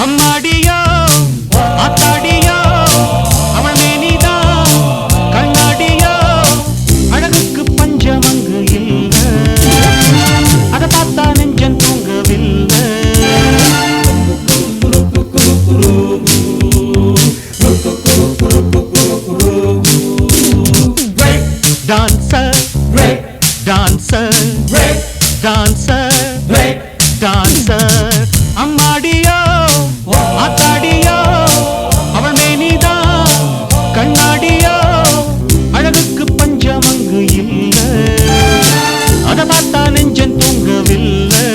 அம்மாடியோ ஆத்தாடியோ அவள் மேனிதா கண்ணாடியோ அழகுக்கு பஞ்சம் அங்கு இல்ல அத பார்த்தா நெஞ்சன் தூங்கவில்லை டான்சர் டான்சர் டான்சர் டான்சர் அம்மாடியோ ஆத்தாடியோ அவள் மேனிதா கண்ணாடியோ அழகுக்கு பஞ்சம் அங்கு இல்ல அத பார்த்தா நெஞ்சன் தூங்கவில்லை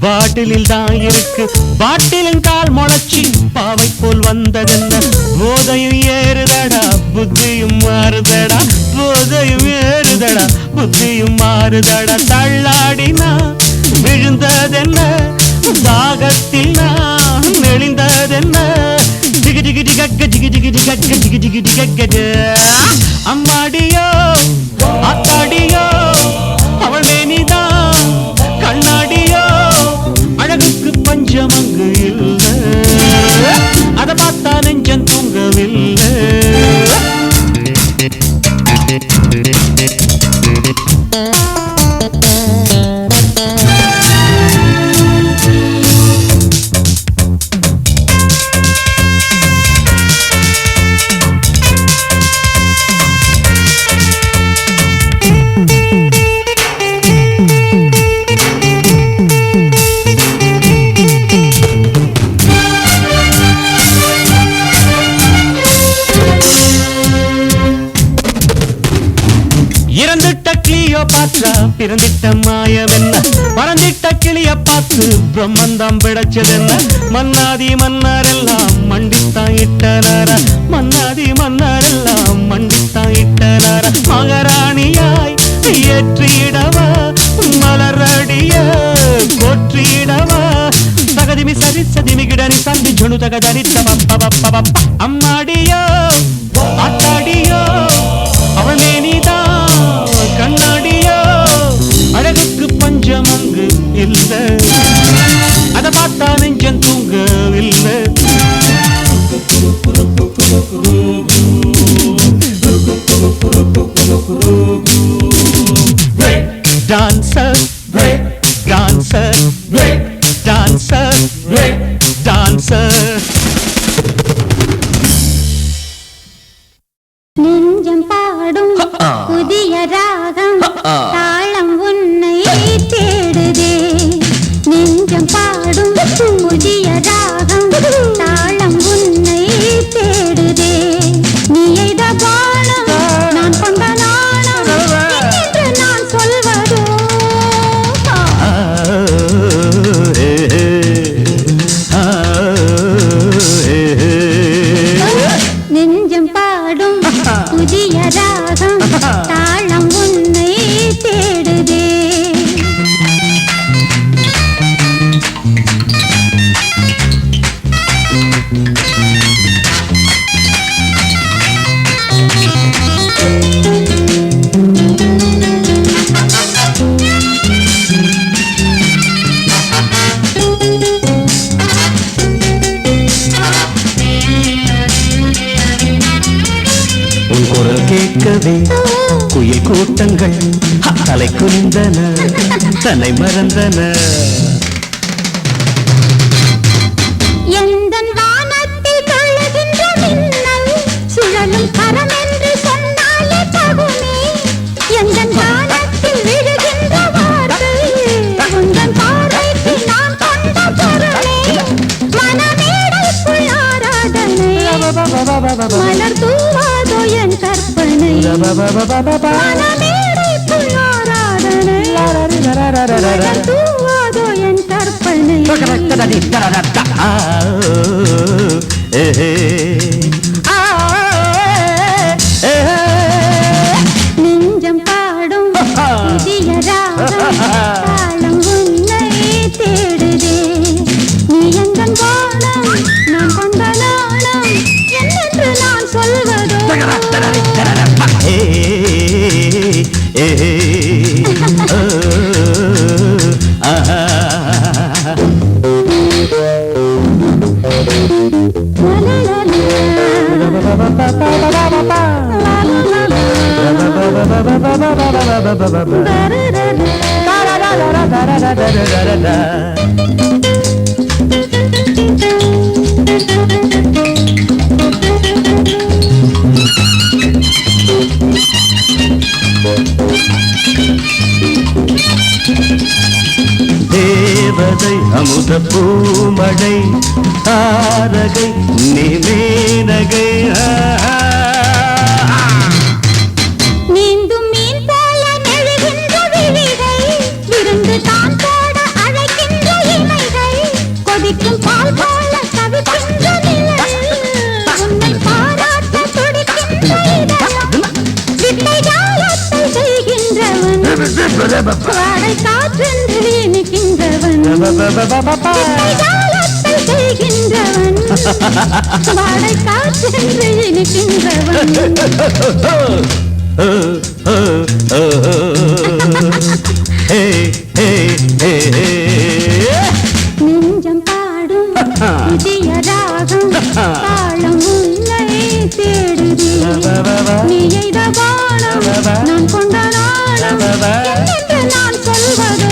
பாட்டிலில் தான் இருக்கு பாட்டிலின் கால் முளைச்சி பாவை போல் வந்ததென்ன போதையும் ஏறுதடா புத்தியும் மாறுதடா போதையும் ஏறுதடா புத்தியும் மாறுதடா தள்ளாடினா விழுந்ததென்ன தாகத்தில் நான் நெளிந்ததென்ன ஜிகி ஜிகி ஜிகக்க ஜிகி ஜிகி ஜிகக்க ஜிகி ஜிகி ஜிகக்க அம்மாடியோ ஆத்தாடியோ அவள் மேனிதான் கண்ணாடியோ அழகுக்கு பஞ்சம் அங்கு இல்ல அத பார்த்தா நெஞ்சன் தூங்கவில்லை இறந்துட்ட கிளியோ பாற்றா பிறந்திட்ட மாயவென்ன பறந்திட்ட கிளிய பார்த்து பிரம்மந்தம் பிடைச்சதென்ன மன்னாதி மன்னாரெல்லாம் மண்டித்தான் இட்டனார மன்னாதி மன்னாரெல்லாம் மண்டித்தான் இட்டனார மகாராணியாய் ஏற்றிடவா மலரடிய போற்றிடவா தகதிமி சரி சதிமி கிடனி சந்தி ஜொனு தகதரித்த அம்மாடியோ ஆத்தாடியோ அவள் மேனிதா கண்ணாடியோ அழகுக்கு பஞ்சம் அங்கு இல்ல அத பார்த்தா நெஞ்சன் தூங்கவில்லை டான்சர் டான்சர் டான்சர் டான்சர் உன் குரல் கேட்கவே குயில் கூட்டங்கள் தலை குனிந்தன தன்னை மறந்தன. எந்தன் வானத்தில் தொழுகின்ற மின்னல் சுழலும் கரம் என்று சொன்னாலே தகுமே. எந்தன் வானத்தில் விழுகின்ற வார்த்தை உந்தன் பார்வைக்கு நான் கொண்ட பொருளே. மனமேடைக்குள் ஆராதனை மலர் தூவாதோ என் கற்பனை. மனமேடைக்குள் ஆராதனை மலர் தூவாதோ என் கற்பனை. நெஞ்சம் பாடும் புதிய ராகம் தாளம் உன்னை தேடுதே. நீ எந்தன் வானம் நான் கொண்ட நாணம் என்னென்று நான் சொல்வதோ. தேவதை அமுத பூமழை தாரகை நிமேனகை. நீந்தும் மீன் போல நெழுகின்ற விழிகை விருந்து தான் போட அழைக்கின்ற இமைகள் கொதிக்கும் பால் போல தவிக்கின்ற நிலை உன்னை பாராட்ட துடிக்கின்ற இதயம் வித்தை ஜாலத்தை செய்கின்றவன் வாடை காற்றென்று இனிக்கின்றவன். வித்தை ஜாலத்தை செய்கின்றவன் வாடை காற்றென்று இனிக்கின்றவன். நெஞ்சம் பாடும் புதிய ராகம் தாளம் உன்னை தேடுதே. நீ எய்த வானம் நான் கொண்ட நாணம் என்னென்று நான் சொல்வதோ.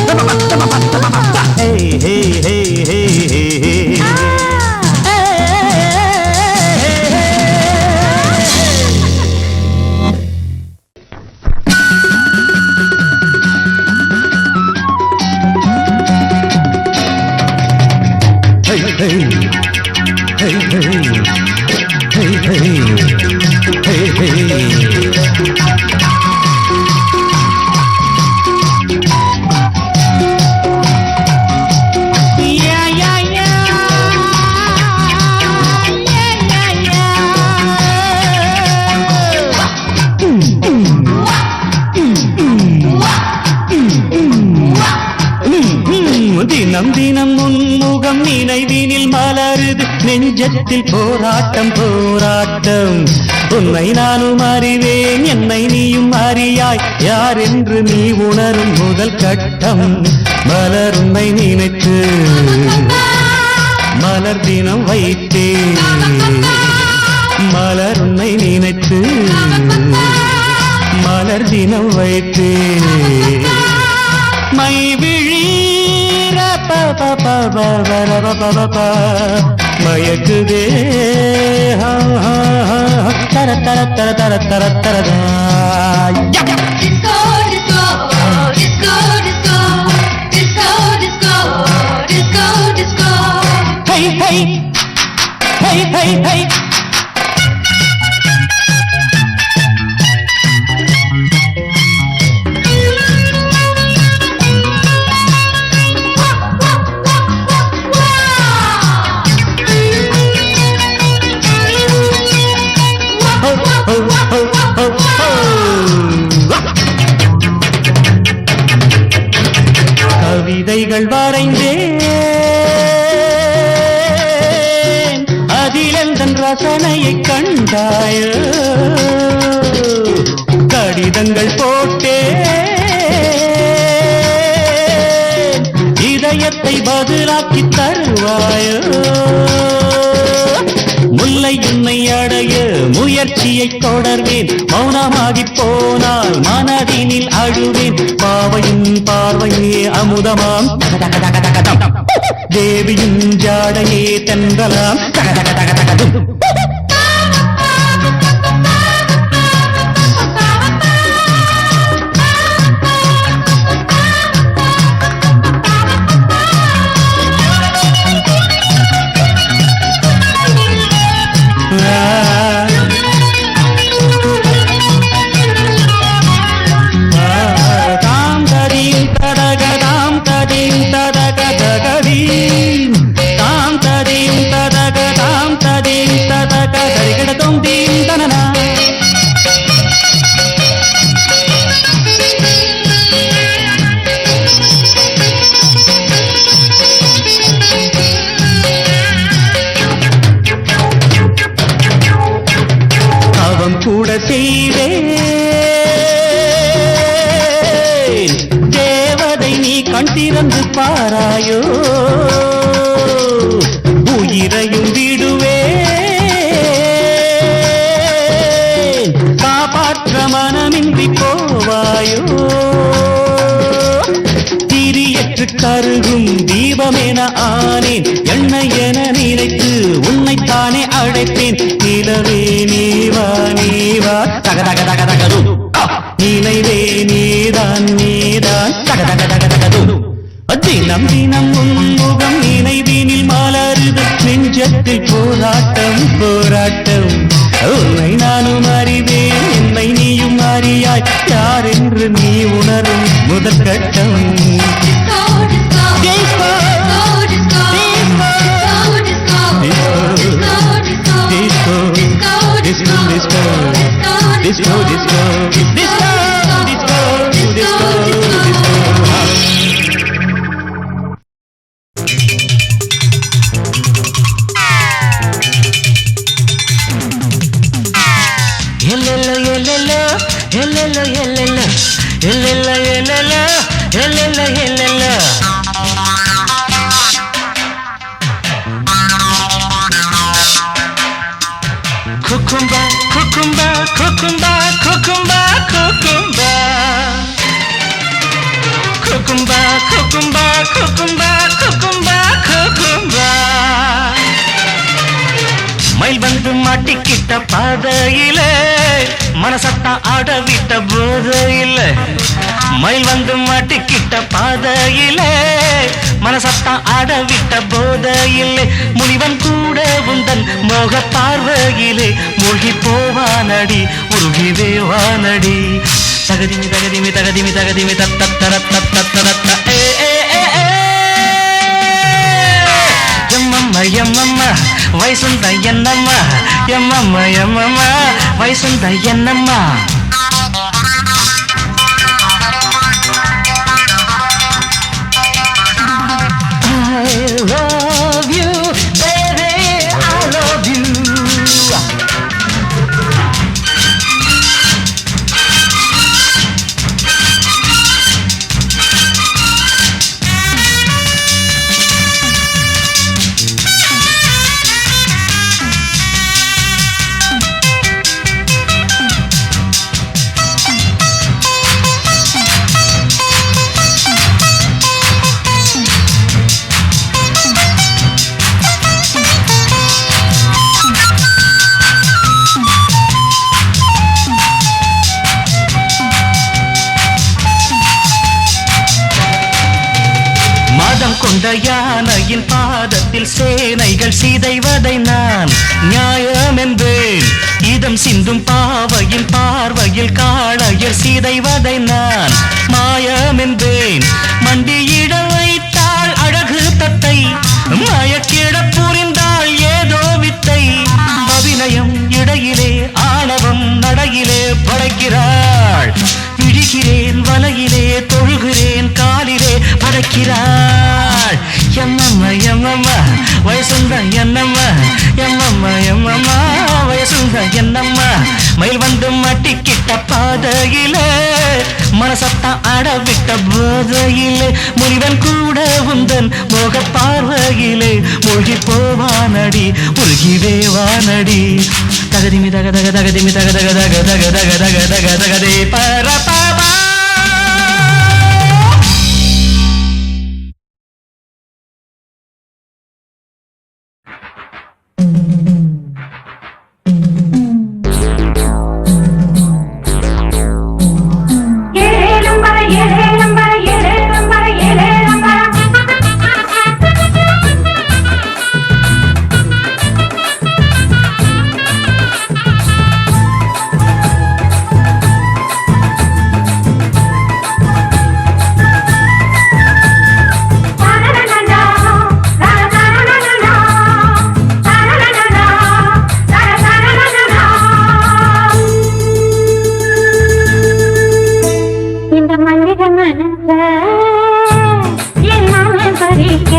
தினம் தினம் உன்முகம் நினைவினில் மலருது நெஞ்சத்தில் போராட்டம் போராட்டம். உன்னை நானும் அறிவேன் என்னை நீயும் அறியாய் யார் என்று நீ உணரும் முதல் கட்டம். மலர் உன்னை நினைத்து மலர் தினம் வைத்தேன். மலர் உன்னை நினைத்து மலர் தினம் வைத்தேன். மை விழி மயக்குதே தர தர தர தர தர தரதா. Hey hey hey hey hey. கவிதைகள் வரைந்தேன் என் ரசனையை கண்டாயோ கடிதங்கள் போட்டே இதயத்தை பதிலாக்கி தருவாயோ முல்லை உன்னை அடைய முயற்சியை தொடர்வேன் மௌனமாகி போனால் மனதினில் அழுவேன் பாவையின் பார்வையே அமுதமாம் தேவியின் ஜாடையே தென்றலாம் கூட செய்வேன் தேவதை நீ கண் திறந்து பாராயோ உயிரையும் விடுவேன் காப்பாற்ற மனமின்றி போவாயோ திரியற்று கருகும் தீபமென ஆனேன் எண்ணெய் என நினைத்து உன்னைத்தானே அழைத்தேன் நிலவே நீவா நீவா தக தக தக தகது நினைவே நீதான் நீதான் தக தக தக தகது தினம் தினம் உன்முகம் நினைவினில் மலருது நெஞ்சத்தில் போராட்டம் போராட்டம் உன்னை நானும் அறிவேன் என்னை நீயும் அறியாய் யார் என்று நீ உணரும் முதல் கட்டம் Disco, disco, disco, disco, disco, disco, disco, disco. Hello, hello, hello, hello, hello, hello, hello, hello. Cucumba, cucumba, cucumba, cucumba, cucumba. Cucumba, cucumba, cucumba, cucumba, cucumba. Mile வந்து மாட்டிக்கிட்ட பாதையிலே மனசத்தா ஆடவிட்ட போதையிலே மைல் வந்து மாட்டிக்கிட்ட பாதையிலே மனசத்தா ஆடவிட்ட போதையிலே முனிவன் கூட உந்தன் மோக பார்வையிலே மூழ்கி போவானடி உருகி தேவானடி தகதிமி தகதிமி தகதிமி தகதிமி தத்தர தத்தரத்த எம்மம்மா எம்மம்மா வயசுந்த என்னம்மா எம்மம்மா எம்மம்மா வயசுந்த என்னம்மா I love you, baby, I love you. கொண்ட யானையின் பாதத்தில் சேனைகள் சிதைவதை நான் நியாயம் என்பேன் இதம் சிந்தும் பாவையின் பார்வையில் காளையர் சிதைவதை நான் மாயம் என்பேன் மண்டியிட வைத்தாள் அழகு தத்தை மயக்கிட புரிந்தாள் ஏதோ வித்தை அபிநயம் இடையிலே ஆணவம் நடையிலே படைக்கிறாள் விழிகிறேன் வலையிலே தொழுகிறேன் காலிலே படைக்கிறாள் எம்மம்மா எம்மம்மா வயசுந்த என்னம்மா எம்மம்மா எம்மம்மா வயசுங்க என்னம்மா மயில் வந்து மாட்டிக்கிட்ட பாதையில மனசத்தான் அடவிட்ட போதையிலே முனிவன் கூட உந்தன் மோக பார்வையிலே மூழ்கி போவானடி முழுகிவே வானடி தகதிமி தக தக தகதிமி தக தக தக தக தக தக தக தகதே பரபா இந்த மல்லிகை மனச என்னால பறிக்க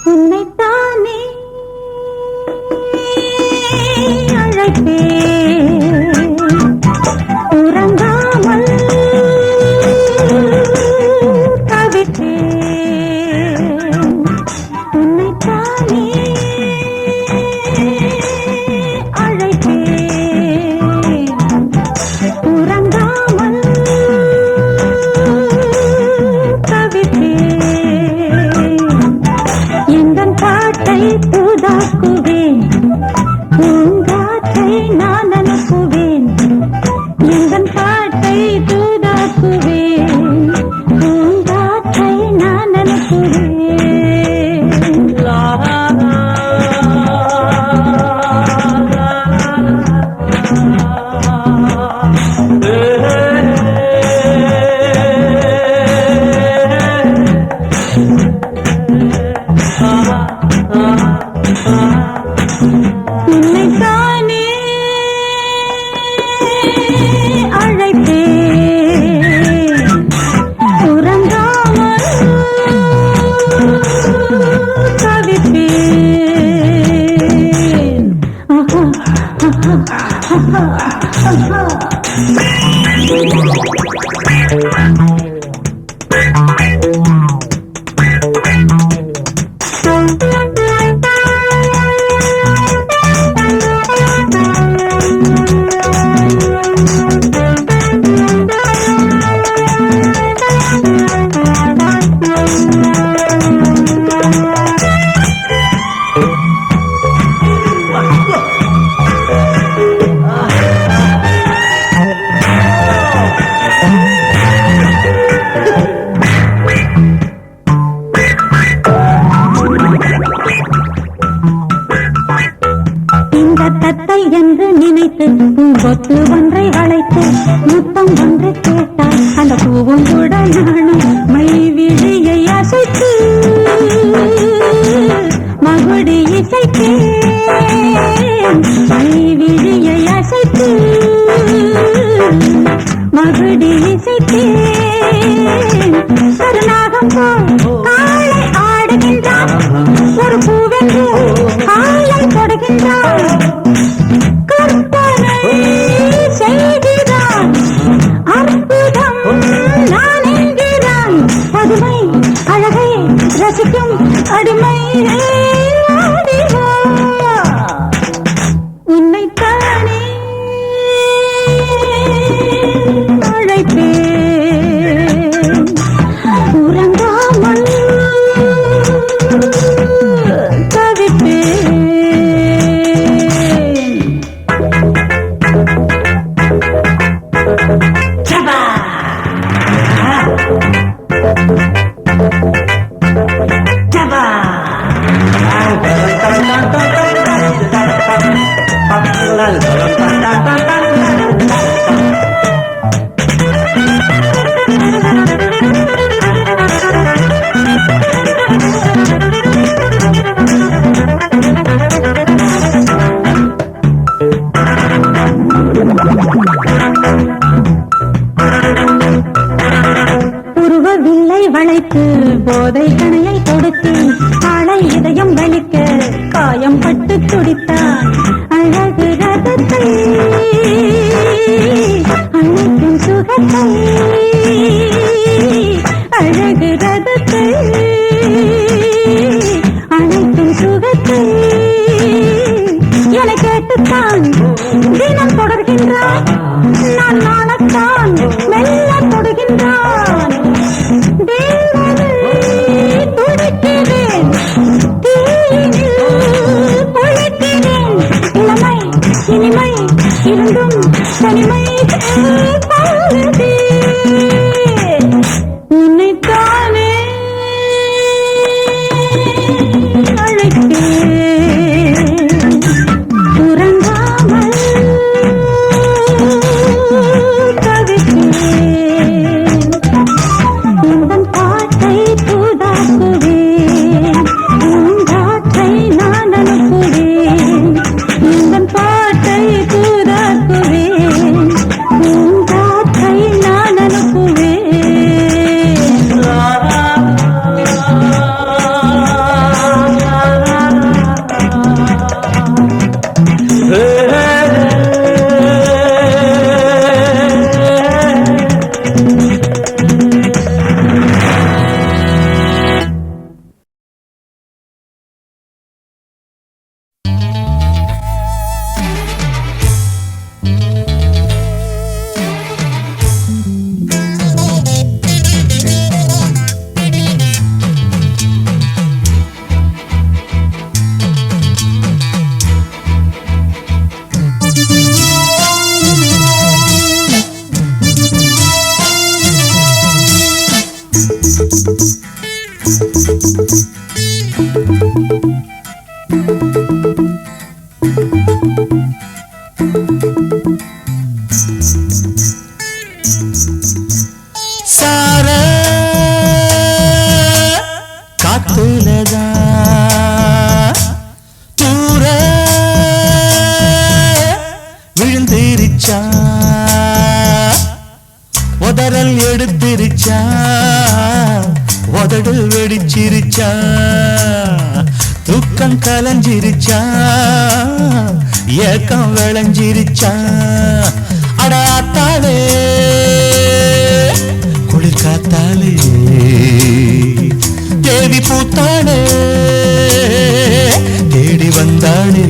உன்னைத்தானே அழைத்தேன் உறங்காமல் தவித்தேன் உன்னைத்தானே அழைத்தேன் உறங்காமல் தவித்தேன் எந்தன் பாட்டை புதாக்குவேன் பூங்காற்றை நான் அனுப்புவேன் எந்தன் பாட்டை புதாக்குவேன் பூங்காற்றை நான் அனுப்புவேன் உன்னைத்தானே அழைத்தேன் உறங்காமல் தவித்தேன் இந்த தத்தை என்று நினைத்து பூங்கொத்து ஒன்றை வளைத்து முத்தம் ஒன்று கேட்டால் அந்த பூவும் கூட நானும் மை விழியை அசைத்து மகுடி இசைத்தேன் மை விழியை அசைத்து மகுடி இசைத்தேன் கருநாகம் போல் காலை ஆடுகின்றான் ஒரு பூவென்று காலை தொடுகின்றான் கற்பனை செய்கிறான் அற்புதம் நான் என்கிறான் பதுமை அழகை ரசிக்கும் அடிமை உன்னைத்தானே அழைப்பேன் உறங்காமல் தவிப்பேன் உருவவில்லை வளைத்து போதை கணையை கொடுத்து காளை இதயம் வலிக்க காயம் பட்டு துடித்தான் அழகு ரதத்தை அழைக்கும் சுகத்தை அழகு ரதத்தை அழைக்கும் சுகத்தை என கேட்டுத்தான் தினம் தொடர்கின்றான் நான் நாணத்தான் மெல்ல தொடுகின்றான் துடிக்கிறேன் தீயினில் பொழிக்கிறேன் இளமை இருந்தும் தனிமை பாருதே உன்னைத்தானே அழைத்தேன் உறங்காமல் தவித்தேன் உந்தன் பாட்டை தூதாக்குவேன் பூங்காற்றை நான் அனுப்புவேன் உந்தன் பாட்டை தூதாக்குவேன் பூங்காற்றை நான் அனுப்புவேன் சார காத்துலதா தூர விழுந்திருச்சா உதறல் எடுத்திருச்சா உதடு வெடிச்சிருச்சா தூக்கம் கலஞ்சிருச்சா ஏக்கம் விளைஞ்சிருச்சா அடாத்தாலே குளிர் காத்தாலே தேவி பூத்தாளே தேடி வந்தாளே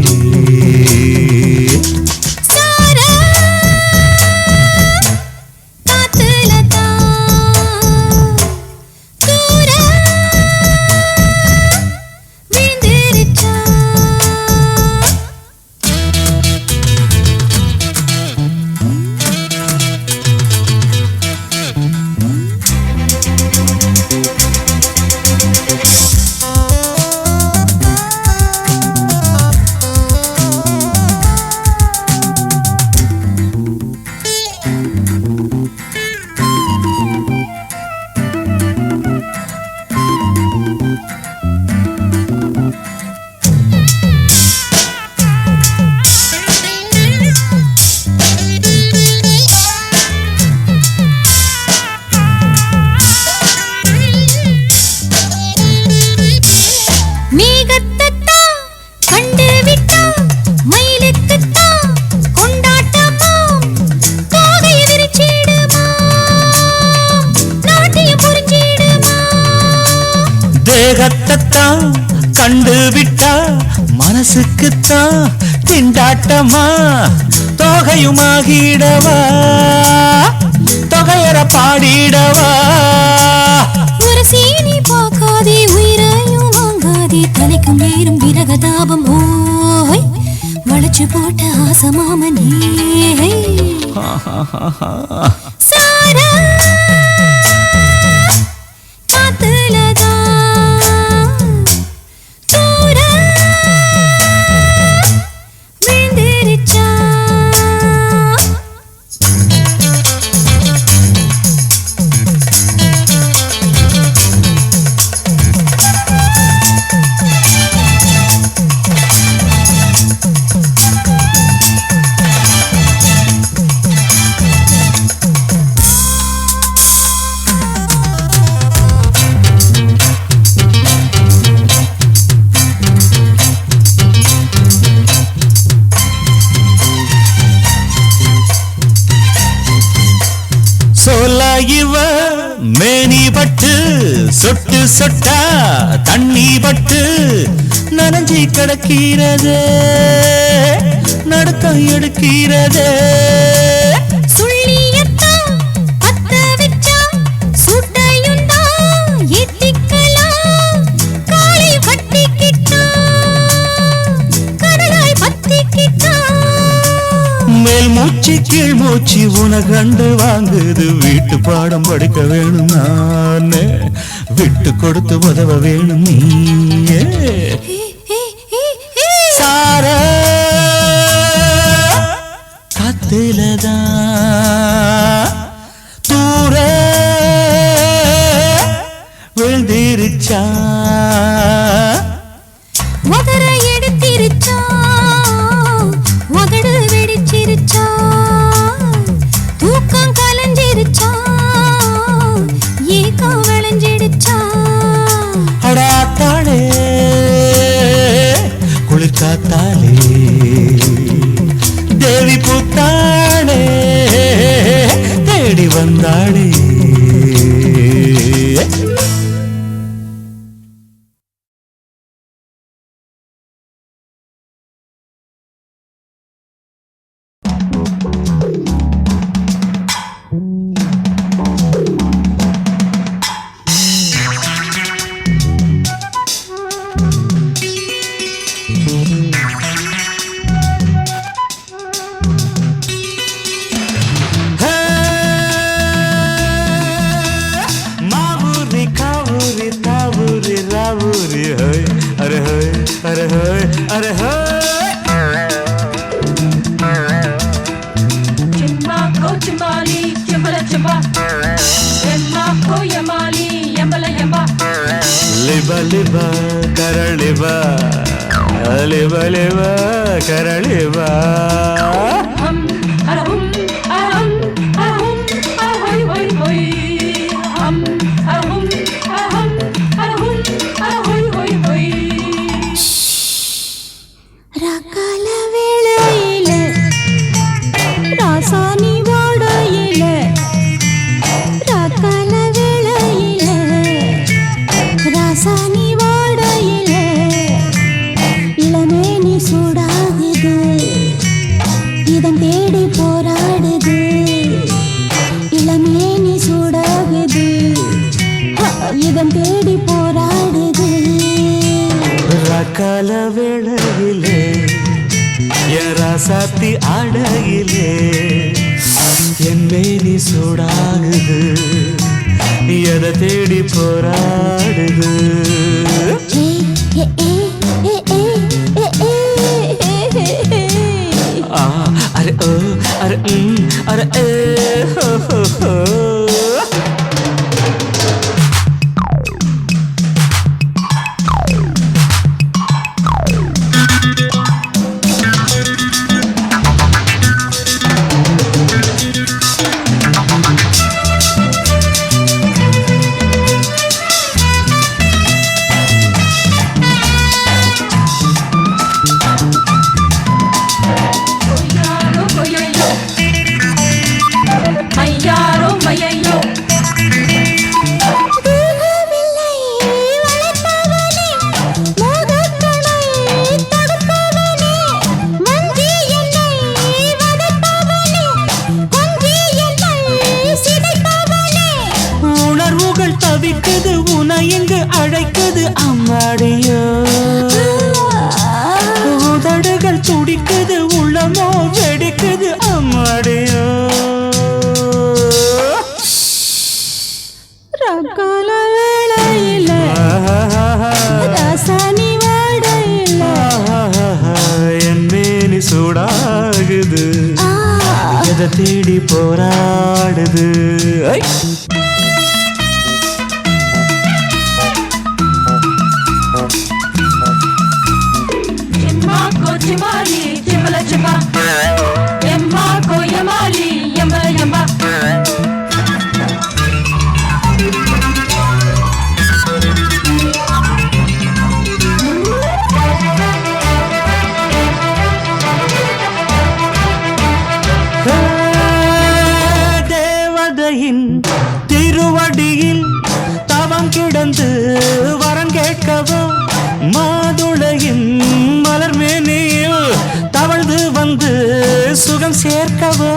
தேகத்தான் கண்டு விட்டா மனசுக்குத்தான் திண்டாட்டமா தொகையுமாகிடவா தொகையற பாடிடவா ஒரு சீனி பார்க்காதே உயிரையும் வாங்காதே தலைக்கும் நேரும் விரகதாபம் ஓய் வளைச்சு போட்ட ஆசமாமனே சாரா இவ மேனி பட்டு சொட்டு சொட்டா தண்ணி பட்டு நனைஞ்சி கிடக்கிறது நடுக்கம் எடுக்கிறது மூச்சு கீழ் மூச்சு உனகண்டு வாங்குது வீட்டு பாடம் படிக்க வேணும் நானே விட்டு கொடுத்து உதவ வேணும் நீயே சார காத்துலதான் தூர விழுந்திருச்சா உதற எடுத்திருச்சா உதடு வெடிச்சிருச்சா தூக்கம் கலைஞ்சிருச்சா ஏக்கம் விளைஞ்சிடுச்சா அடாத்தாளே குளிர்காத்தாளே தேவி பூத்தாளே தேடி வந்தாளே லிபா கரளிபா லிபா லிபா கரளிபா ரகால வேளையில ராசானி வாடையில ரகால வேளையில ராசானி வாடையில இளமேனி சூடாகுது இதன் தேடி போராடுது இளமேனி சூடாகுது இதன் தேடி போராடுது ரகால வேளையிலே ராசாத்தி ஆடையிலே என் மேனி சூடாகுது எதை தேடி போராடுது அரே ஓ அரே அரே ஹோ ஹோ ஹோ தவிக்குது உன எங்கு அழைக்குது அம்மாடியோ உதடுகள் துடிக்குது உள்ளமோ வெடிக்குது அம்மாடியோ ரகால வேளையில ராசானி வாடையில என் மேனி சூடாகுது எதை தேடி போராடுது Yamali, Yamala Jamba, Yamako Yamali, Yamala Yamba. தேவதையின் திருவடியில் தவம் கிடந்து வரம் கேட்கவோ மாதுளையின் மலர் மேனியில் தவழ்ந்து வந்து சுகம் சேர்க்கவோ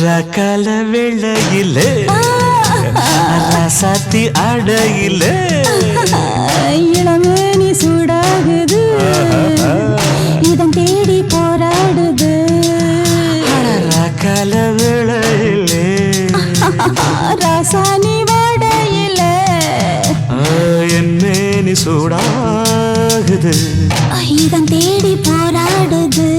ரகால வெள்ளையில ரசாத்தி அடையில இளமேனி சூடாகுது இதன் தேடி போராடுது ரகால வெள்ளையில ராசானி வாடையில என் மேனி சூடாகுது இதன் தேடி போராடுது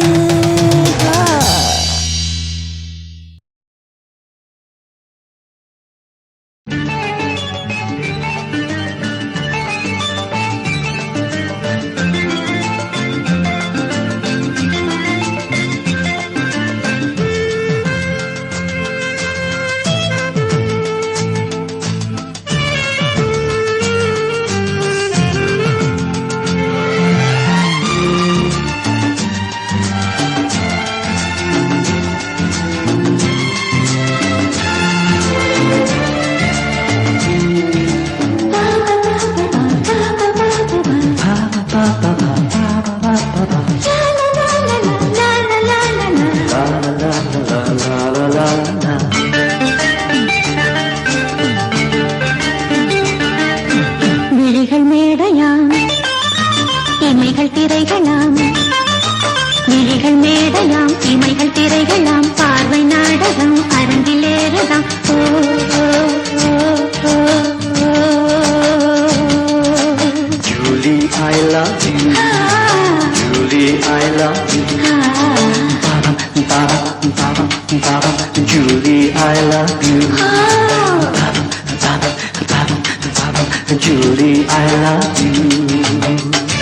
விழிகள் மேடையாம் இமைகள் திரைகளாம் விழிகள் மேடையாம் இமைகள் திரைகளாம் பார்வை நாடகம் அரங்கிலேறதாம் ஓ ஓ, ஓ, ஓ, ஓ. Julie, I love you. Julie, I love you. Julie, I love you. Julie, I love you.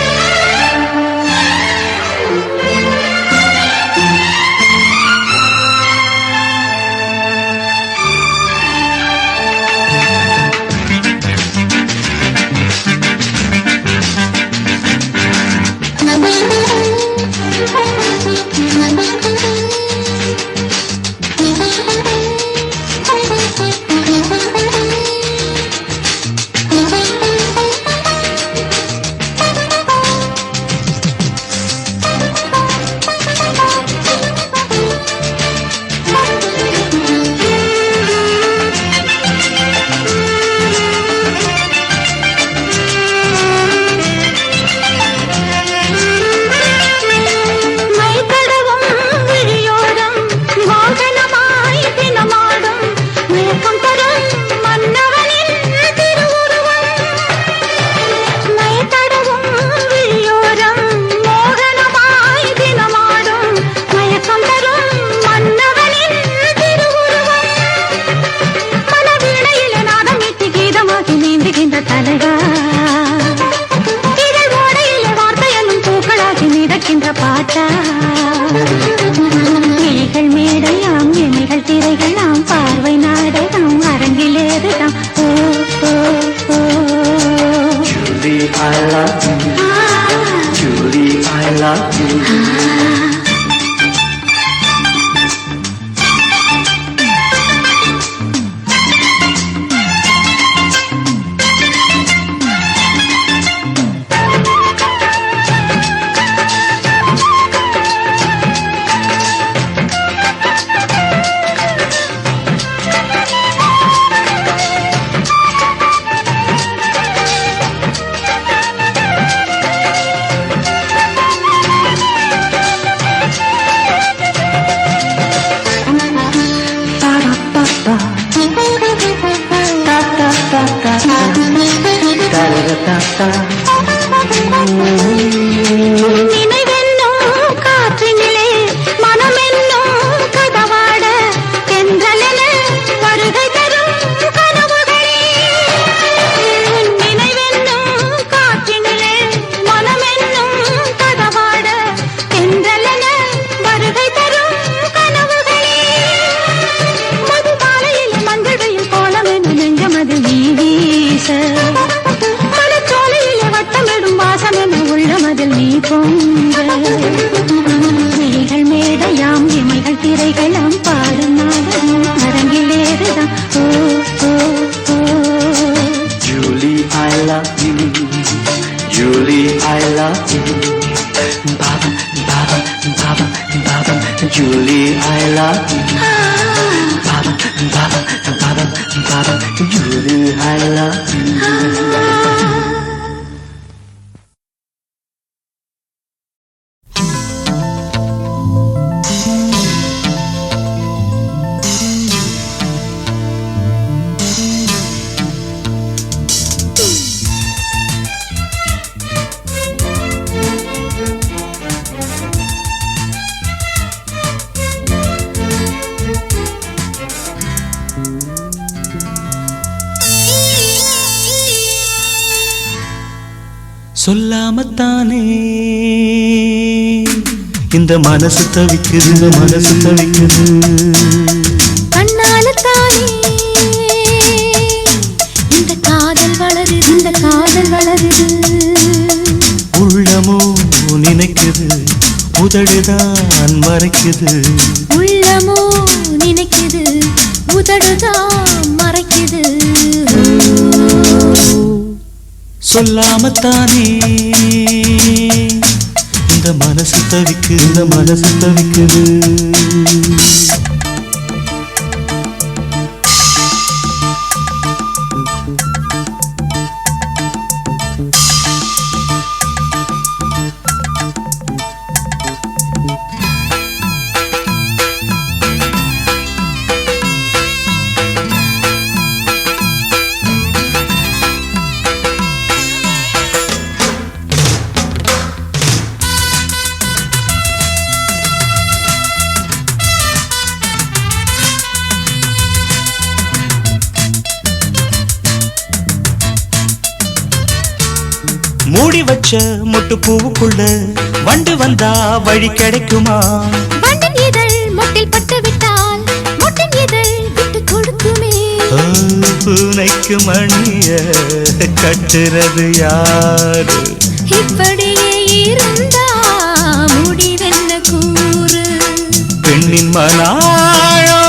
பாட்டா விழிகள் மேடையாம் இமைகள் திரைகளாம் பார்வை நாடகம் அரங்கிலேறுதாம் ஓ ஓ ஓ Julie, I love you. Julie, I love you. Julie, I love you. Baba, Baba, Baba, Baba, Julie, I love you. சொல்லாமத்தானே இந்த மனசு தவிக்குது, இந்த மனசு தவிக்குது. கண்ணாலத்தானே இந்த காதல் வளருது, இந்த காதல் வளருது. உள்ளமோ நினைக்குது, உதடுதான் மறைக்குது. உள்ளமோ நினைக்குது, உதடுதான் மறைக்குது. சொல்லாமத்தானே இந்த மனசு தவிக்குது, இந்த மனசு தவிக்குது. மூடி வச்ச மொட்டு பூவுக்குள்ள வண்டு வந்தா வழி கிடைக்குமா? வண்டின் இதழ் மொட்டில் பட்டு விட்டால் மொட்டின் இதழ் விட்டு கொடுக்குமே. பூனைக்கு மணிய கட்டுறது யாரு? இப்படியே இருந்தா முடிவென்ன கூறு? பெண்ணின் மனாயோ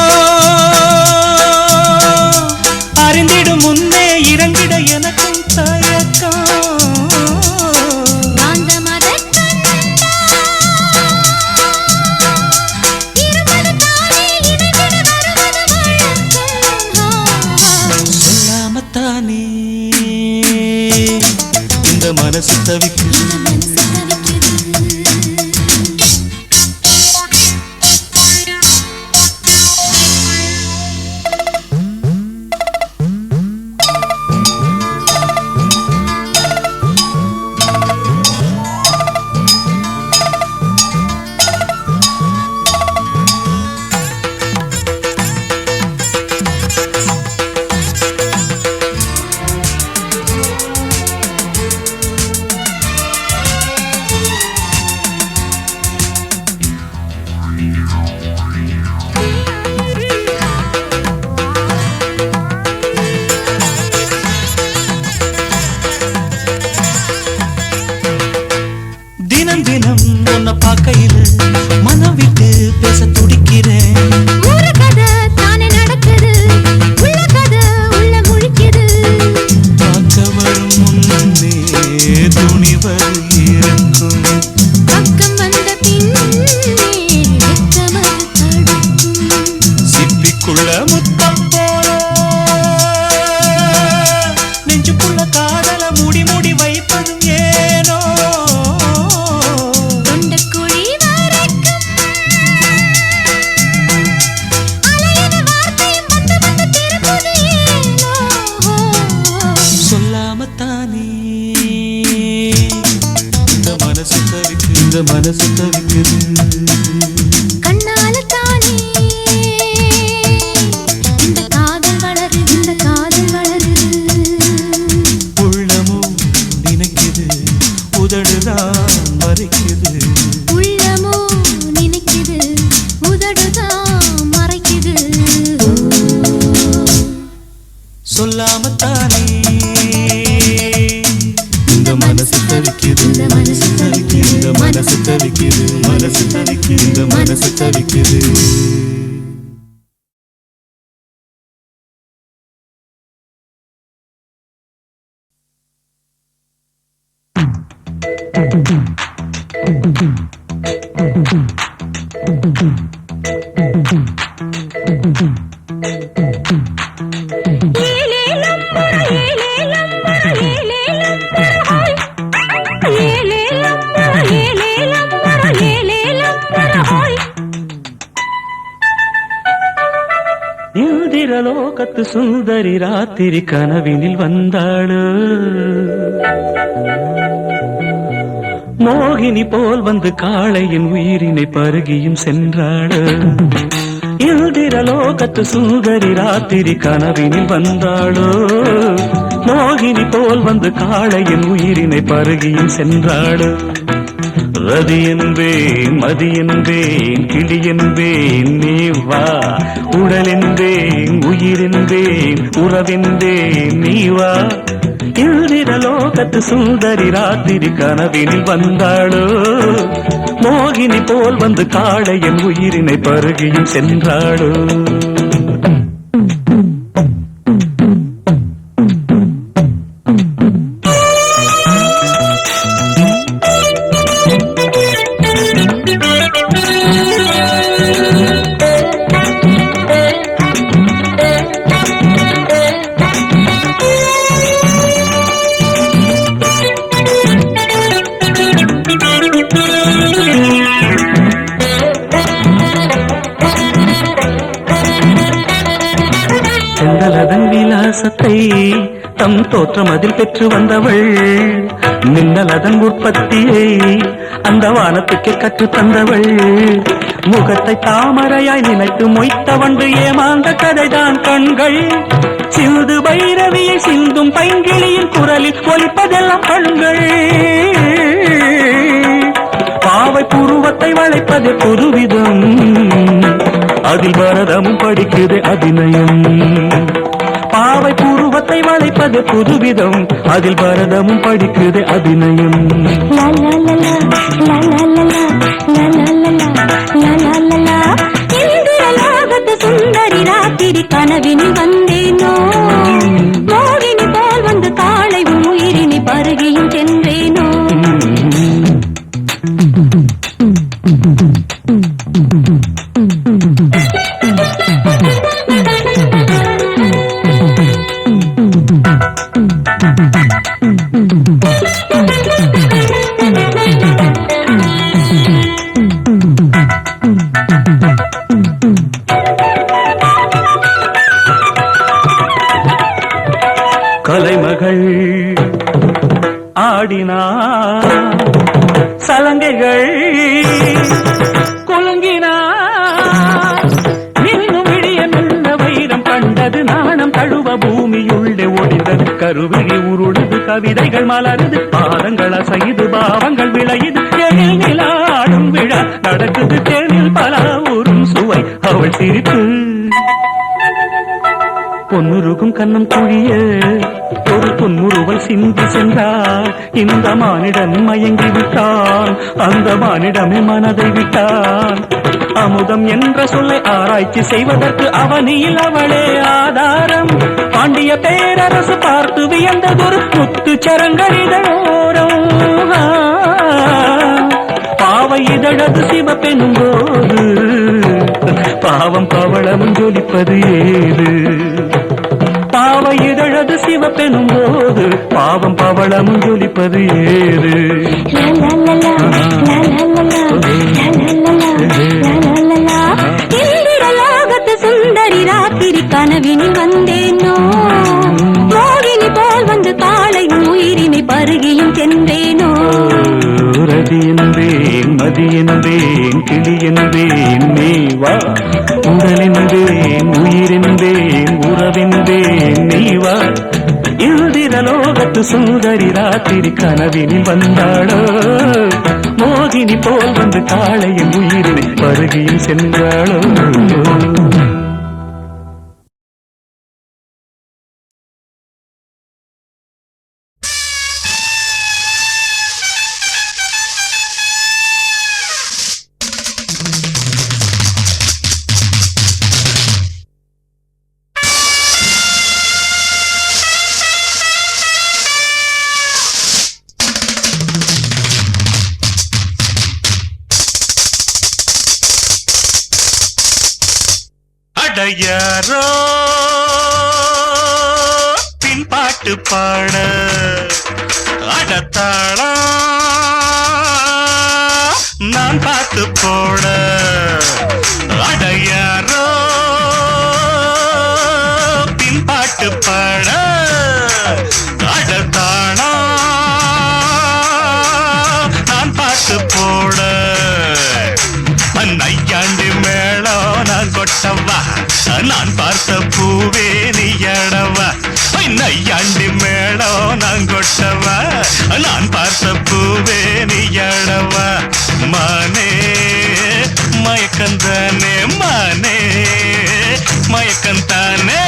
அறிந்திடும் முன்னே இறங்கிட எனக்கும் தயக்கம். இந்த மனசு தவிக்குது. தினம் தினம் உன்னை பார்க்கையில மனம் விட்டு பேச துடிக்கிறேன். ஒரு கதை தானே நடக்குது, உள்ள கதை உள்ள முழிக்குது. பார்க்க வரும் முன்னே துணிவர் இருக்கும், பக்கம் வந்த பின்னே வெட்கமது தடுக்கும். சிப்பிக்குள்ள முத்தம் போல நெஞ்சுக்குள்ள காதல மூடி மூடி வைப்பதும் ஏனோ? தொண்டக்குழி வரைக்கும் அலையின வார்த்தையும் வந்து வந்து திரும்புது ஏனோ? சொல்லாமத்தானே இந்த மனசு தவிக்குது, இந்த மனசு தவிக்குது. கண்ணாலத்தானே இந்த காதல் வளருது, இந்த காதல் வளருது. உள்ளமோ நினைக்குது, உதடுதான் மறைக்குது. உள்ளமோ நினைக்குது, உதடுதான் மறைக்குது. சொல்லாமத்தானே இந்த மனசு தவிக்குது, இந்த மனசு தவிக்குது, இந்த மனசு தவிக்குது, மனசு தவிக்குது, இந்த மனசு தவிக்குது. இந்திரலோகத்து சுந்தரி ராத்திரி கனவினில் வந்தாளு மோகினி போல் வந்து காளையின் உயிரினை பருகியும் சென்றாளு இந்திரலோகத்து சுந்தரி ராத்திரி கனவினில் வந்தாளோ மோகினி போல் வந்து காளையின் உயிரினை பருகியும் சென்றாளு ரதி என்பேன் மதி என்பேன் கிளி என்பேன் நீ வா உடல் என்பேன் உயிர் என்பேன் உறவென்பேன் நீ வா இந்திரலோகத்து சுந்தரி ராத்திரி கனவினில் வந்தாளோ மோகினி போல் வந்து காளையின் உயிரினை பருகியும் சென்றாளோ செந்தலதன் விலாசத்தை தம் தோற்றம் அதில் பெற்று வந்தவள் மின்னலதன் உற்பத்தியை அந்த வானத்துக்கு கற்று தந்தவள் முகத்தை தாமரையாய் நினைத்து மொய்த்தவன்று ஏமாந்த கதைதான் கண்கள் சிந்து பைரவியை சிந்தும் பைங்கிளியின் குரலில் ஒலிப்பதெல்லாம் கண்கள் பாவை புருவத்தை வளைப்பது புதுவிதம் அதில் பரதமும் படிக்குது அபிநயம் பாவை புருவத்தை வளைப்பது புதுவிதம் அதில் பரதமும் படிக்குது அபிநயம் சுந்தரி ராத்திரி கனவினில் வந்தேனோ மோகினி போல் வந்து காளை உயிரினி பருகியும் சென்றேனோ கலைமகள் ஆடினார் சலங்கைகள் குலுங்கினார் இன்னும் விடிய நல்ல வைரம் கண்டது நாணம் தழுவ பூமியுள்ளே ஒடிந்தது கருவிழி உருளுது கவிதைகள் மலருது பாதங்கள் அசைது பாவங்கள் விளையுது எழில் நிலாடும் விழா நடக்குது தேனில் பல ஊரும் சுவை அவள் சிரிப்பு பொன்னுருகும் கண்ணம் குழிய ஒரு பொன்முறுவல் சிந்தி சென்றார் இந்த மானிடன் மயங்கி விட்டான் அந்த மானிடமே மனதை விட்டான் அமுதம் என்ற சொல்லை ஆராய்ச்சி செய்வதற்கு அவனியில் அவளே ஆதாரம் பாண்டிய பேரரசு பார்த்து வியந்ததொரு முத்து சரங்கரிதோரம் பாவை இதழது சிவப்பெனும் போது பாவம் பவளமும் ஜொலிப்பது ஏது பாவை இதழது சிவப்பெனும் போது பாவம் பவளமும் ஜொலிப்பது ஏது இந்திரலோகத்து சுந்தரி ராத்திரி கனவினில் வந்தேனோ மோகினி போல் வந்து காளை உயிரினை பருகியும் சென்றேனோ ரதி என்பேன் மதி என்பேன் கிளி என்பேன் நீ வா உடல் என்பேன் உயிர் என்பேன் உறவென்பேன் நீ வா இந்திரலோகத்து சுந்தரி ராத்திரி கனவினில் வந்தாளோ மோகினி போல் வந்து காளையின் உயிரினை பருகியும் சென்றாளோ யாரோ பின்பாட்டு பாட அடத்தாளா நான் பார்த்து போட அடையாரோ பாட அடத்தானா நான் பாட்டு போட நையாண்டி மேளம் நான் கொட்டவா நான் பார்த்த பூவே நீயடவா நையாண்டி மேளம் நான் கொட்டவா நான் பார்த்த பூவே நீயடவா மானே மயக்கந்தானே மானே மயக்கந்தானே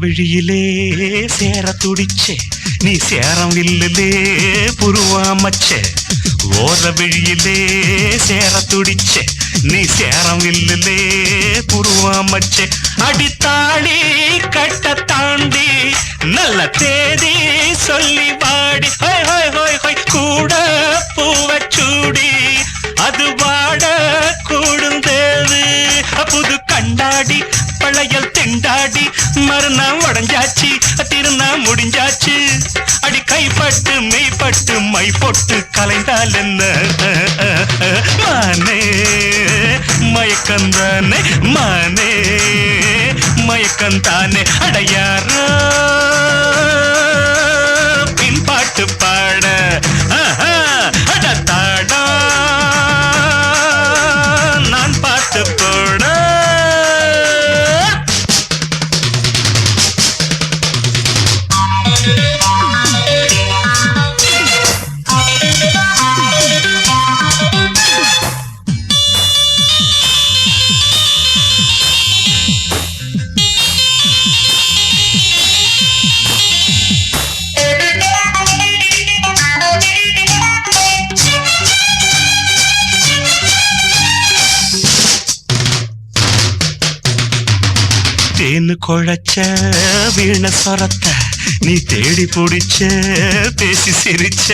விழியிலே சேர துடிச்சே நீ சேரம் இல்லலே புருவாமச்சே ஓர விழியிலே சேர துடிச்சே நீ சேரம் இல்லலே புருவாமச்சே அடித்தாடி கட்ட தாண்டி நல்ல தேதி சொல்லி வாடி ஹோய் ஹோய் ஹோய் ஹோய் கூட பூவச்சூடி அது வாட கூடுந்தேது புது கண்டாடி பழையல் திண்டாடி மறுநாள் உடஞ்சாச்சு திருநா முடிஞ்சாச்சு அடி கைப்பட்டு மெய்ப்பட்டு மை பொட்டு கலைந்தால் என்ன மானே மயக்கந்தானே மானே மயக்கந்தானே அடையாரோ பின்பாட்டு பாட அடத்தாடா நான் பாட்டு போட தேனு குழைச்ச வீண சொரத்த நீ தேடி பிடிச்ச பேசி சிரிச்ச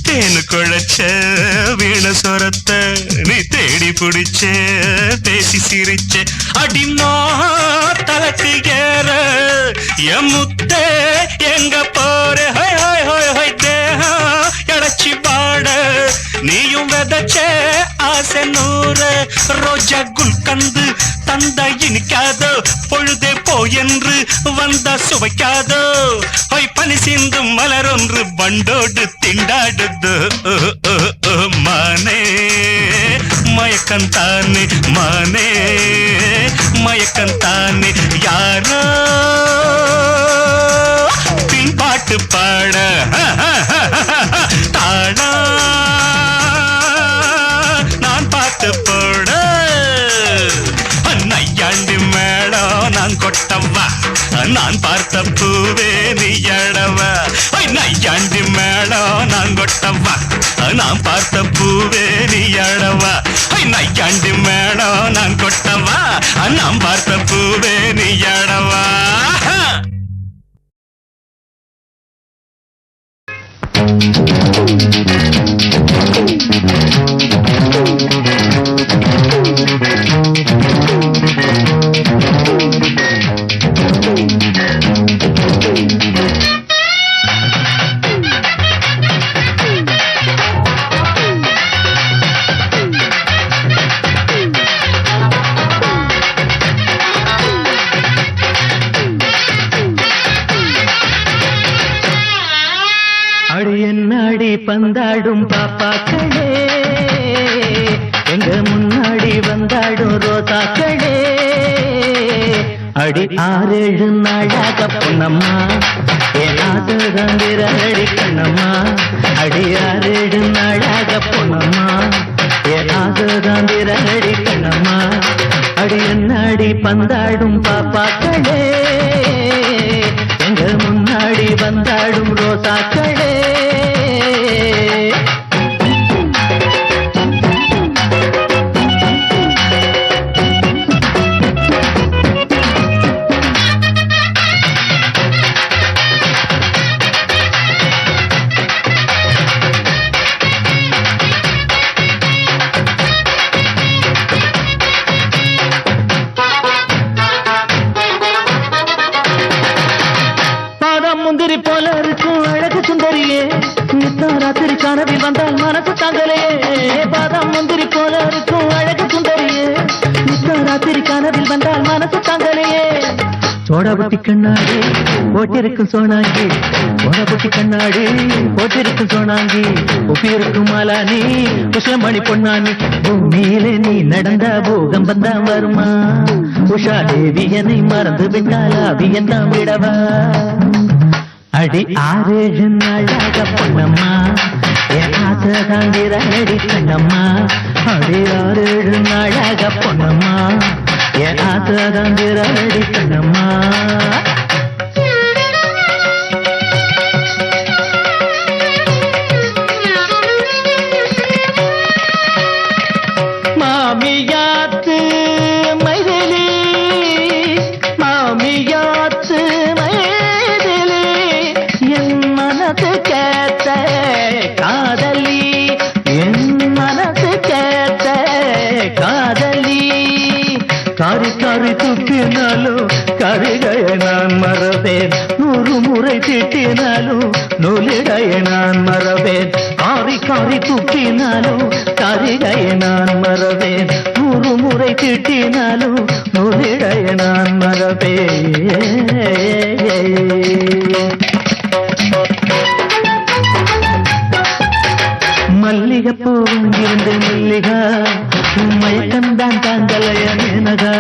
தேனு குழைச்ச வீண சொரத்த நீ தேடி பிடிச்ச பேசி சிரிச்ச அடிமா தலக்கு ஏற என் முத்த எங்க போற ஹோய் ஹோய் ஹோய் ஹோய் தேகம் இழைச்சி பாட நீயும் விதச்ச ஆசை நூறு ரோஜா குல்கந்து தந்த இனிக்காதோ பொழுதே போ என்று வந்த சுவைக்காதோ ஹொய் பனி சிந்தும் மலர் ஒன்று பண்டோடு திண்டாடுது மானே மயக்கந்தானே மானே மயக்கந்தானே யாரோ பின்பாட்டு பாட தாடா நான் பாட்டு போட நையாண்டி மேடம் நான் கொட்டவா நான் பார்த்த பூவே நீயடவா நையாண்டி மேடம் நான் கொட்டவா நான் பார்த்த பூவே நீயடவா நையாண்டி மேடம் நான் கொட்டவா நான் பார்த்த பூவே நீயடவா அடி பந்தாடும் பாப்பாக்களே எங்க முன்னாடி வந்தாடும் ரோசாக்களே அடி 6-7 நாளாக பொன்னம்மா ஏனாதிரடி கண்ணம்மா அடி 6-7 நாளாக பொன்னம்மா ஏனாதிரடி கண்ணம்மா அடி என்னாடி பந்தாடும் பாப்பாக்களே எங்க முன்னாடி வந்தாடும் ரோசாக்களே கனவில் வந்தால் மனசு தாங்கலையே பாதாம் முந்திரி போல இருக்கும் அழகு சுந்தரியே ராத்திரி கனவில் வந்தால் மனசு தாங்கலையே சோடாபுட்டி கண்ணாடி போட்டிருக்கும் சோனாங்கி சோடாபுட்டி கண்ணாடி போட்டிருக்கும் சோனாங்கி ஒப்பியிருக்கும் மாலானி உஷமணி பொன்னானி பூமியிலே நீ நடந்த பூகம்பம் தான் வருமா உஷா தேவி என்னை மறந்து விட்டால் அவியன் தான் விடவா அடி 6-7 நாளாக பொன்னம்மா என் ஆசை தாங்கிறடி கண்ணம்மா அடி 6-7 நாளாக பொன்னம்மா என் ஆசை தாங்கிறடி கண்ணம்மா மாமியாத்து மைதிலி மாமியாத்து மைதிலி என் மனசு கேட்ட காதலி என் மனசு கேட்ட காதலி காரி காரி துப்பினாலும் கரிகையை நான் மறவேன் 100 முறை திட்டினாலும் நூலிடையை நான் மறவேன் காரி காரி துப்பினாலும் கரிகையை நான் மறவேன் 100 முறை திட்டினாலும் நூலிடையை நான் மறவேன் மல்லிகைப்பூ இருந்து மல்லிகா மயக்கம்தான் தாங்கலைய மேனகா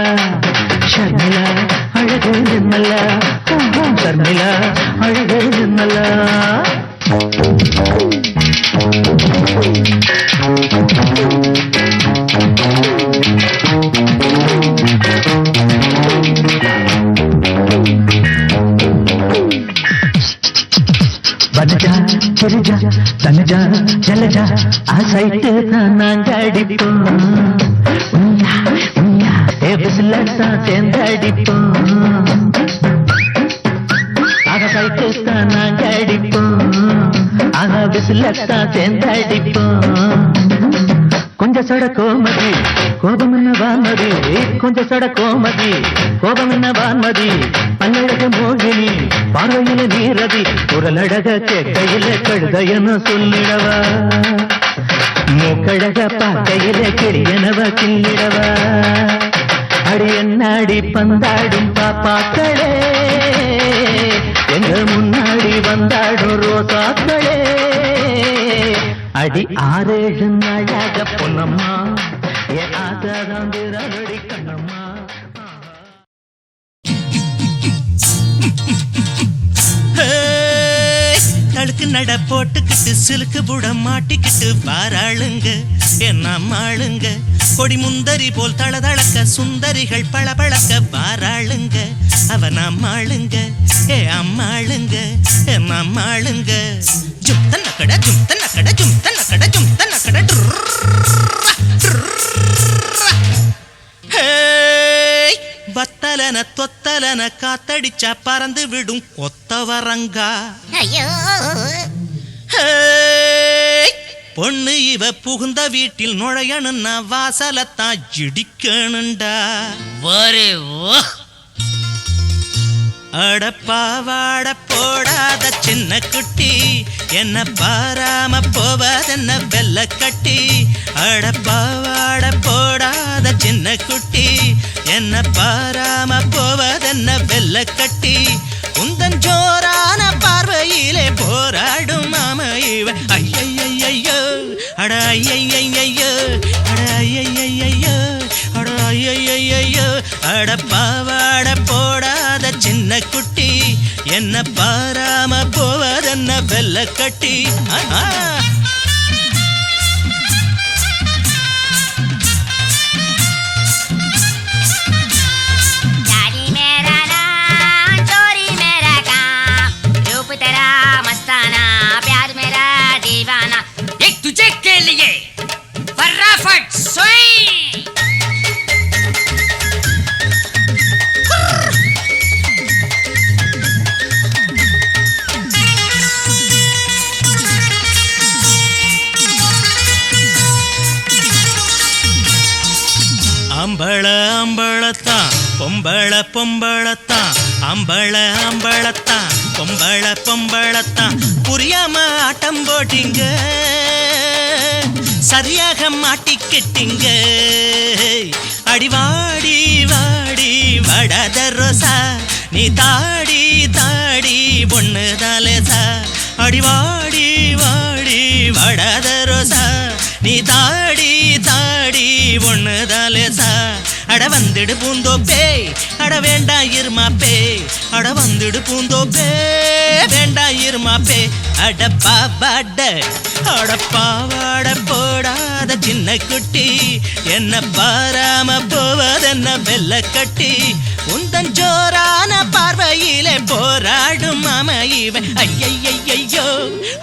ஷர்மிளா அழகு நிர்மலா ஷர்மிளா அழகு நிர்மலா வனஜா தெரிஜா தனஜா ஜலஜா ஆசைட்டு தான் நாங்க அடிப்போம் ஏபிசில்தான் சேர்ந்து அடிப்போம் ஆசைட்டு தான் நாங்க அடிப்போம் ஆனா விசிலத்தான் சேர்ந்து அடிப்போம் கொஞ்சம் சட கோமதி கோபம் என்ன வான்மதி கொஞ்சம் சட கோமதி கோபம் என்ன வான்மதி பல்லழக மோகினி பார்வையில நீரதி குரலழக கேட்கையில கழுதையன்னு சொல்லிடவா மூக்கழக பார்க்கையில கிளியனவ கிள்ளிடவா அடி என்னாடி பந்தாடும் பாப்பாக்களே எங்க முன்னாடி வந்தாடும் ரோசாக்களே அடி 6-7 நாளாக பொன்னம்மா என் ஆசாதான் திரளடி கண்ணம்மா தடுக்கு நட போட்டுக்கிட்டு சிலுக்கு புடம் மாட்டிக்கிட்டு வாராளுங்க என்ன அம்மாளுங்க கொடி முந்தரி போல் தளதளக்க சுந்தரிகள் பளபளக்க வாராளுங்க அவன் அம்மாளுங்க ஏ அம்மாளுங்க என் அம்மாளுங்க ஜும்தன்ன கட ஜும்தன்ன கட ஜும்தன்ன கட ஜும்தன்ன கட வத்தலன தொத்தலன காத்தடிச்சா பறந்து விடும் கொத்தவரங்கா பொண்ணு இவ புகுந்த வீட்டில் நுழையணுன்னா வாசலத்தான் இடிக்கணுண்டா அடப்பாவாட போடாத சின்ன குட்டி என்ன பாராம போவதென்ன வெள்ள கட்டி அடப்பாவாட போடாத சின்ன குட்டி என்ன பாராம போவதென்ன வெள்ள கட்டி உந்தன் ஜோரான பார்வையிலே போராடும் மாம இவ ஐயையோ அட ஐயையோ அட ஐயையோ அட ஐயையோ அடப்பாவாட போடாத சின்ன குட்டி என்ன பாராம போவதென்ன வெள்ள கட்டி அம்பள அம்பளத்தான் பொம்பள பொம்பளத்தான் அம்பள அம்பளத்தான் பொம்பள பொம்பளத்தான் புரியாம ஆட்டம் போட்டீங்க சரியாக மாட்டிக்கிட்டீங்க அடிவாடி வாடி வடாத ரோசா நீ தாடி தாடி பொண்ணு தாலேசா அடிவாடி வாடி வடாத ரோசா நீ தாடி தாடி பொண்ணு தாலேசா அட வந்துடு பூந்தோப்பே அட வேண்டா இருமாப்பே அட வந்துடு பூந்தோப்பே வேண்டா இருமாப்பே அட பாவாட அட பாவாட போடாத சின்ன குட்டி என்ன பாராம போவதென்ன வெள்ள கட்டி உந்தன் ஜோரான பார்வையிலே போராடும் அமைவன் ஐயையையோ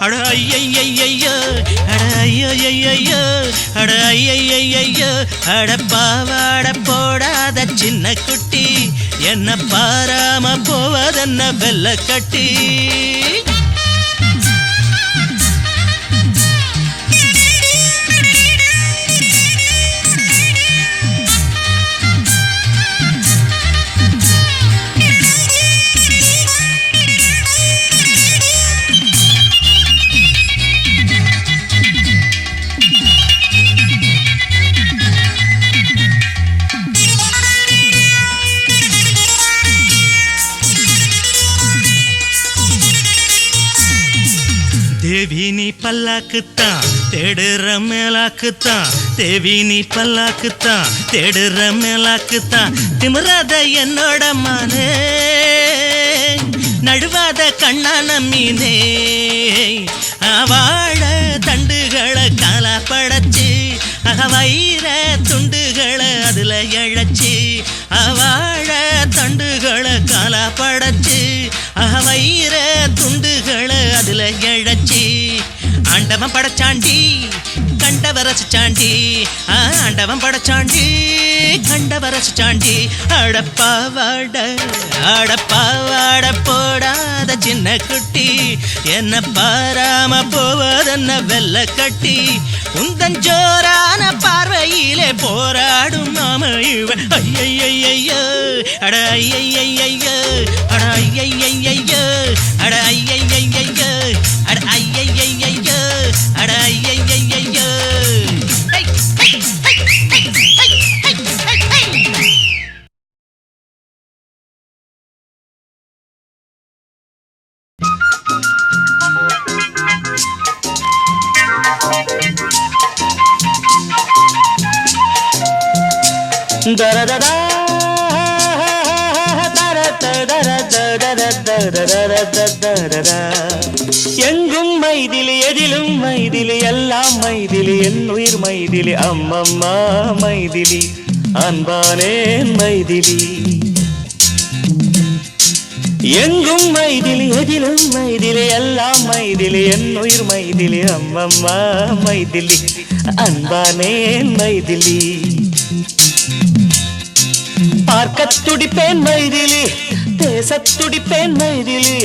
அட ஐயையையோ அட ஐயையையோ அட ஐயையையோ அட பாவாட போடாத சின்ன குட்டி என்ன பாராம போவதென்ன வெள்ள கட்டி தேவி நீ பல்லாக்குத்தான் தேடுற மேலாக்குத்தான் தேவி நீ பல்லாக்குத்தான் தேடுற மேலாக்குத்தான் திமிராத என்னோட மானே நடுவாத கண்ணான மீனே வாழ தண்டுகளை காலா படைச்சு வைர துண்டுகளை அதுல இழைச்சி வாழ தண்டுகளை காலா படைச்சு வைர துண்டுகளை அதுல இழைச்சி ஆண்டவன் படைச்சாண்டி கண்டவரசாண்டி ஆண்டவன் படைச்சாண்டி கண்டவரசாண்டி அடப்பாவாட அடப்பாவாட போடாத சின்ன குட்டி என்ன பாராம போவதென்ன வெள்ள கட்டி உந்தன் ஜோரான பார்வையிலே போராடும் அமைவன் ஐயையையோ அட ஐயையையோ அட ஐயையையோ அட ஐயையையோ அட ஐயையையோ அட ஐயையையோ தரதா எங்கும் மைதிலி எதிலும் மைதிலி எல்லாம் மைதிலி என் உயிர் மைதிலி அம்மம்மா மைதிலி அன்பானே மைதிலி எங்கும் மைதிலி எதிலும் மைதிலி எல்லாம் மைதிலி என் உயிர் மைதிலி அம்மம்மா மைதிலி அன்பானே மைதிலி பார்க்கத் துடிப்பேன் மைதிலி பேசத் துடிப்பேன் மைதிலி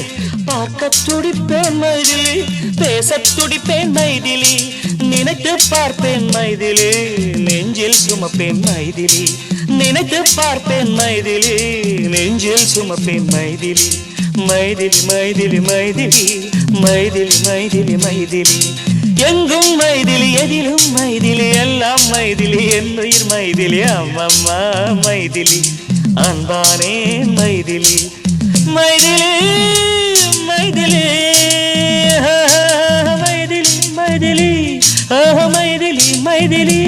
பார்க்கத் துடிப்பேன் மைதிலி பேசத் துடிப்பேன் மைதிலி நினைத்து பார்ப்பேன் மைதிலி நெஞ்சில் சுமப்பேன் மைதிலி நினைத்து பார்ப்பேன் மைதிலி நெஞ்சில் சுமப்பேன் மைதிலி மைதிலி மைதிலி மைதிலி மைதிலி மைதிலி மைதிலி எங்கும் மைதிலி எதிலும் மைதிலி எல்லாம் மைதிலி என் உயிர் மைதிலி அம்மம்மா மைதிலி அன்பானே மைதிலி மைதிலி மைதிலி மைதிலி மைதிலி மைதிலி மைதிலி